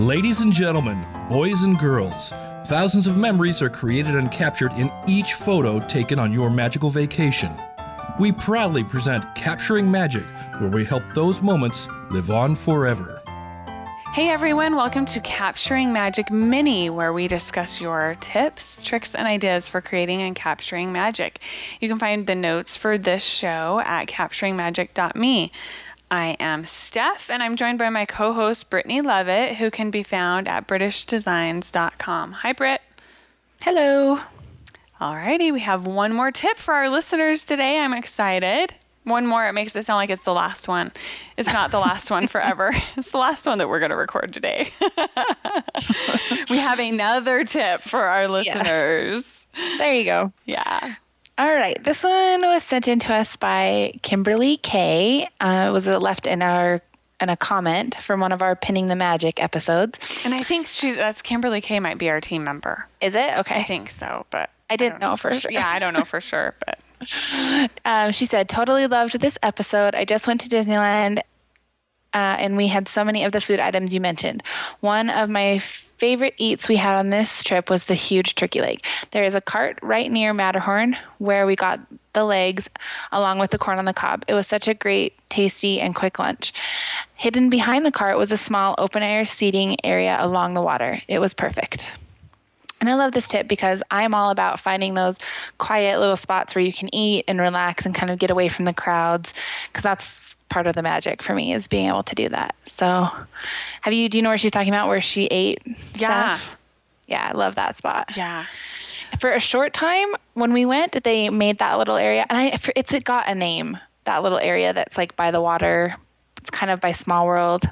Ladies and gentlemen, boys and girls, thousands of memories are created and captured in each photo taken on your magical vacation. We proudly present Capturing Magic, where we help those moments live on forever. Hey everyone, welcome to Capturing Magic Minnie, where we discuss your tips, tricks, and ideas for creating and capturing magic. You can find the notes for this show at capturingmagic.me. I am Steph, and I'm joined by my co-host Brittany Levitt, who can be found at britishdesigns.com. Hi, Britt. Hello. Alrighty, we have one more tip for our listeners today. I'm excited. One more, it makes it sound like it's the last one. It's not the last one forever. It's the last one that we're going to record today. We have another tip for our listeners. Yeah. There you go. Yeah. All right. This one was sent in to us by Kimberly K. It was left in a comment from one of our Pinning the Magic episodes. And I think that's Kimberly K might be our team member. Is it? Okay. I think so, but I didn't know for sure. Yeah, I don't know for sure, but she said, totally loved this episode. I just went to Disneyland and we had so many of the food items you mentioned. One of my favorite eats we had on this trip was the huge turkey leg. There is a cart right near Matterhorn where we got the legs along with the corn on the cob. It was such a great, tasty, and quick lunch. Hidden behind the cart was a small open-air seating area along the water. It was perfect. And I love this tip because I'm all about finding those quiet little spots where you can eat and relax and kind of get away from the crowds, because that's part of the magic for me, is being able to do that. So do you know where she's talking about, where she ate stuff? Yeah, I love that spot. Yeah. For a short time when we went, they made that little area, and it's got a name, that little area that's like by the water. It's kind of by Small World.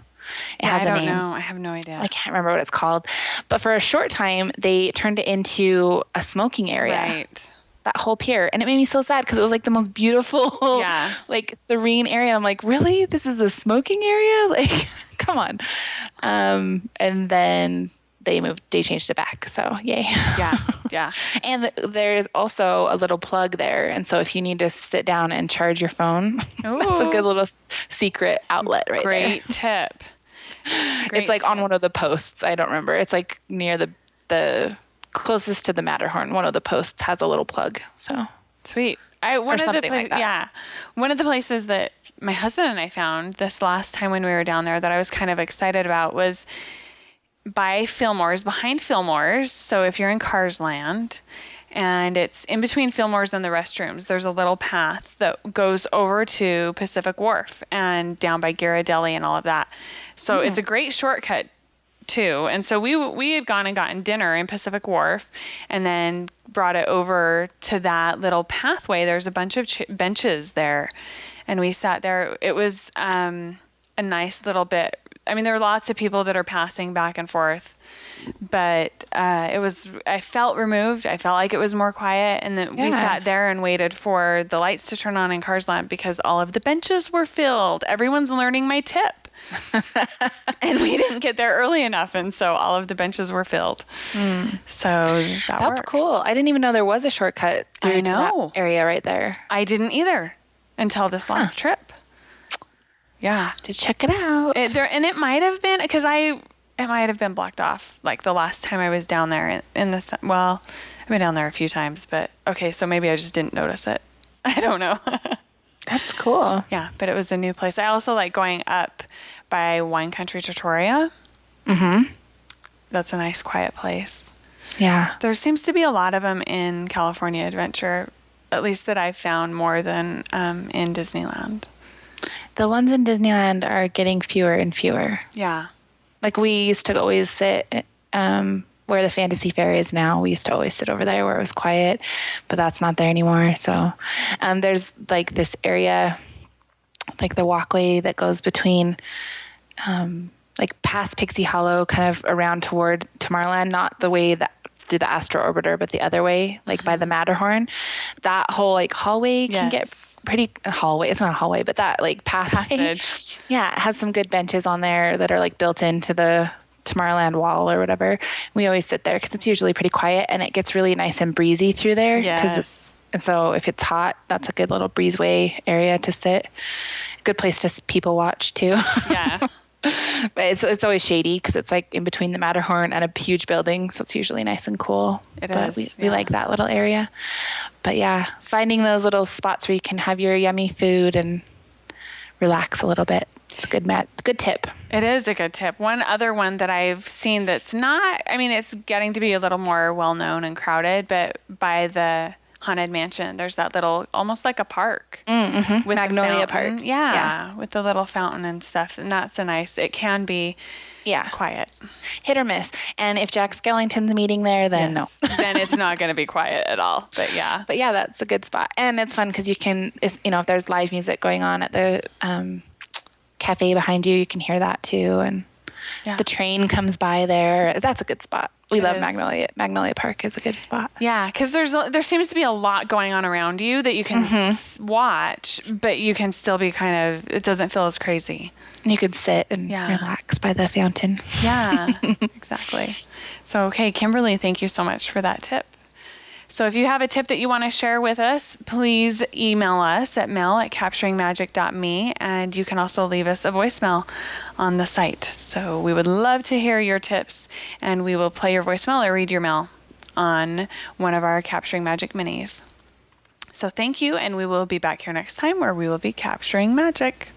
It has a name. I don't know. I have no idea. I can't remember what it's called. But for a short time, they turned it into a smoking area. Right. That whole pier. And it made me so sad because it was like the most beautiful, like serene area. I'm like, really? This is a smoking area? Like, come on. And then they changed it back. So yay. Yeah. And there's also a little plug there. And so if you need to sit down and charge your phone, that's a good little secret outlet right there. Great tip. It's like on one of the posts. I don't remember. It's like near the closest to the Matterhorn. One of the posts has a little plug. So sweet. One of the places that my husband and I found this last time when we were down there that I was kind of excited about was behind Fillmore's. So if you're in Cars Land, and it's in between Fillmore's and the restrooms, there's a little path that goes over to Pacific Wharf and down by Ghirardelli and all of that. So it's a great shortcut too. And so we had gone and gotten dinner in Pacific Wharf and then brought it over to that little pathway. There's a bunch of benches there, and we sat there. It was a nice little bit. I mean, there were lots of people that are passing back and forth, but I felt removed. I felt like it was more quiet, and then we sat there and waited for the lights to turn on in Cars Land because all of the benches were filled. Everyone's learning my tip. And we didn't get there early enough, and so all of the benches were filled. So that's works. Cool. I didn't even know there was a shortcut through to that area right there. I didn't either until this last trip. Yeah. To check it out. It might have been, because it might have been blocked off, like the last time I was down there I've been down there a few times, but okay, so maybe I just didn't notice it. I don't know. That's cool. Yeah, but it was a new place. I also like going up by Wine Country Trattoria. Mm-hmm. That's a nice, quiet place. Yeah. There seems to be a lot of them in California Adventure, at least that I've found more than in Disneyland. The ones in Disneyland are getting fewer and fewer. Yeah. Like we used to always sit where the Fantasy Fair is now. We used to always sit over there where it was quiet, but that's not there anymore. So there's like this area, like the walkway that goes between like past Pixie Hollow, kind of around toward Tomorrowland, not the way that through the Astro Orbiter, but the other way, like by the Matterhorn. That whole like hallway can get pretty hallway. It's not a hallway, but that like passage. Yeah, it has some good benches on there that are like built into the Tomorrowland wall or whatever. We always sit there because it's usually pretty quiet and it gets really nice and breezy through there. Yes. And so if it's hot, that's a good little breezeway area to sit. Good place to people watch too. Yeah. But it's always shady because it's like in between the Matterhorn and a huge building, so it's usually nice and cool. We like that little area. But yeah, finding those little spots where you can have your yummy food and relax a little bit. It's a good tip. It is a good tip. One other one that I've seen that's not, I mean, it's getting to be a little more well-known and crowded, but by the Haunted Mansion, there's that little, almost like a park. Mm-hmm. With Magnolia Park. Yeah, with the little fountain and stuff. And that's it can be quiet. Hit or miss. And if Jack Skellington's meeting there, then no. Then it's not going to be quiet at all. But yeah. But yeah, that's a good spot. And it's fun because you can, if there's live music going on at the cafe behind you, you can hear that too. And the train comes by there. That's a good spot. We love Magnolia. Magnolia Park is a good spot. Yeah, because there seems to be a lot going on around you that you can watch, but you can still be it doesn't feel as crazy. And you can sit and relax by the fountain. Yeah, exactly. So, okay, Kimberly, thank you so much for that tip. So if you have a tip that you want to share with us, please email us at mail@capturingmagic.me, and you can also leave us a voicemail on the site. So we would love to hear your tips, and we will play your voicemail or read your mail on one of our Capturing Magic minis. So thank you, and we will be back here next time where we will be capturing magic.